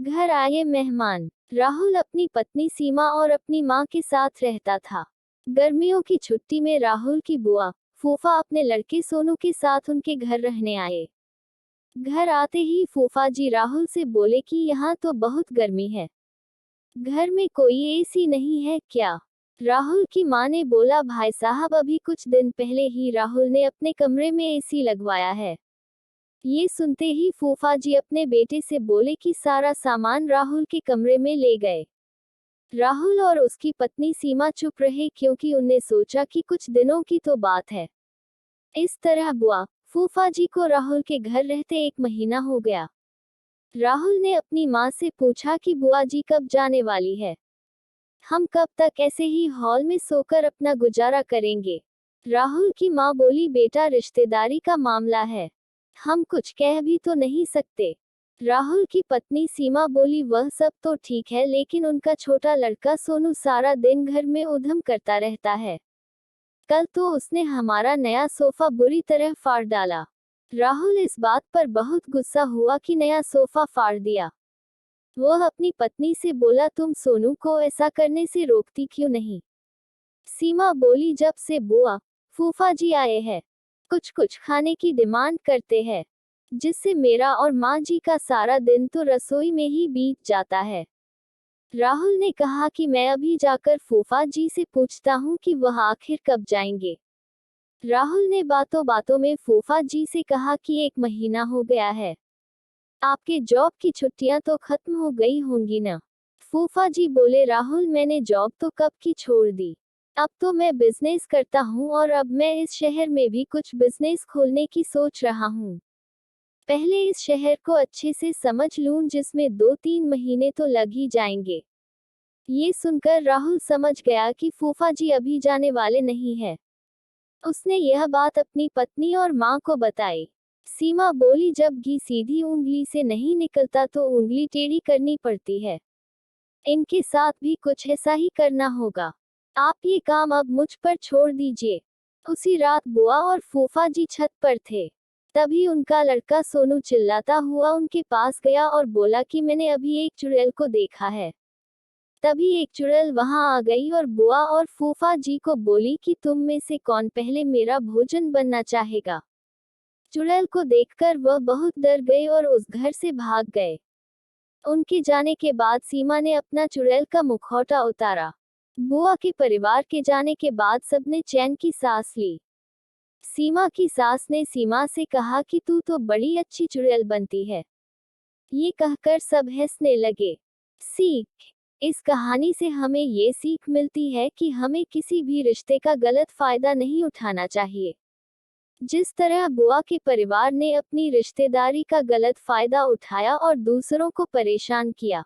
घर आए मेहमान। राहुल अपनी पत्नी सीमा और अपनी मां के साथ रहता था। गर्मियों की छुट्टी में राहुल की बुआ फूफा अपने लड़के सोनू के साथ उनके घर रहने आए। घर आते ही फूफा जी राहुल से बोले कि यहाँ तो बहुत गर्मी है, घर में कोई एसी नहीं है क्या? राहुल की मां ने बोला, भाई साहब अभी कुछ दिन पहले ही राहुल ने अपने कमरे में एसी लगवाया है। ये सुनते ही फूफा जी अपने बेटे से बोले कि सारा सामान राहुल के कमरे में ले गए। राहुल और उसकी पत्नी सीमा चुप रहे क्योंकि उनने सोचा कि कुछ दिनों की तो बात है। इस तरह बुआ फूफा जी को राहुल के घर रहते 1 महीना हो गया। राहुल ने अपनी माँ से पूछा कि बुआ जी कब जाने वाली है? हम कब तक ऐसे ही हॉल में सोकर अपना गुजारा करेंगे? राहुल की माँ बोली, बेटा रिश्तेदारी का मामला है, हम कुछ कह भी तो नहीं सकते। राहुल की पत्नी सीमा बोली, वह सब तो ठीक है, लेकिन उनका छोटा लड़का सोनू सारा दिन घर में उधम करता रहता है। कल तो उसने हमारा नया सोफा बुरी तरह फाड़ डाला। राहुल इस बात पर बहुत गुस्सा हुआ कि नया सोफा फाड़ दिया। वह अपनी पत्नी से बोला, तुम सोनू को ऐसा करने से रोकती क्यों नहीं? सीमा बोली, जब से बुआ फूफा जी आए हैं, कुछ कुछ खाने की डिमांड करते हैं, जिससे मेरा और माँ जी का सारा दिन तो रसोई में ही बीत जाता है। राहुल ने कहा कि मैं अभी जाकर फूफा जी से पूछता हूँ कि वह आखिर कब जाएंगे। राहुल ने बातों बातों में फूफा जी से कहा कि 1 महीना हो गया है, आपके जॉब की छुट्टियां तो खत्म हो गई होंगी ना? फूफा जी बोले, राहुल मैंने जॉब तो कब की छोड़ दी, अब तो मैं बिजनेस करता हूँ और अब मैं इस शहर में भी कुछ बिजनेस खोलने की सोच रहा हूँ। पहले इस शहर को अच्छे से समझ लूं, जिसमें 2-3 महीने तो लग ही जाएंगे। ये सुनकर राहुल समझ गया कि फूफा जी अभी जाने वाले नहीं है। उसने यह बात अपनी पत्नी और माँ को बताई। सीमा बोली, जब घी सीधी उंगली से नहीं निकलता तो उंगली टेढ़ी करनी पड़ती है। इनके साथ भी कुछ ऐसा ही करना होगा। आप ये काम अब मुझ पर छोड़ दीजिए। उसी रात बुआ और फूफा जी छत पर थे। तभी उनका लड़का सोनू चिल्लाता हुआ उनके पास गया और बोला कि मैंने अभी एक चुड़ैल को देखा है। तभी एक चुड़ैल वहां आ गई और बुआ और फूफा जी को बोली कि तुम में से कौन पहले मेरा भोजन बनना चाहेगा। चुड़ैल को देखकर वह बहुत डर गए और उस घर से भाग गए। उनके जाने के बाद सीमा ने अपना चुड़ैल का मुखौटा उतारा। बुआ के परिवार के जाने के बाद सबने चैन की सांस ली। सीमा की सास ने सीमा से कहा कि तू तो बड़ी अच्छी चुड़ैल बनती है। ये कहकर सब हंसने लगे। सीख, इस कहानी से हमें ये सीख मिलती है कि हमें किसी भी रिश्ते का गलत फायदा नहीं उठाना चाहिए। जिस तरह बुआ के परिवार ने अपनी रिश्तेदारी का गलत फायदा उठाया और दूसरों को परेशान किया,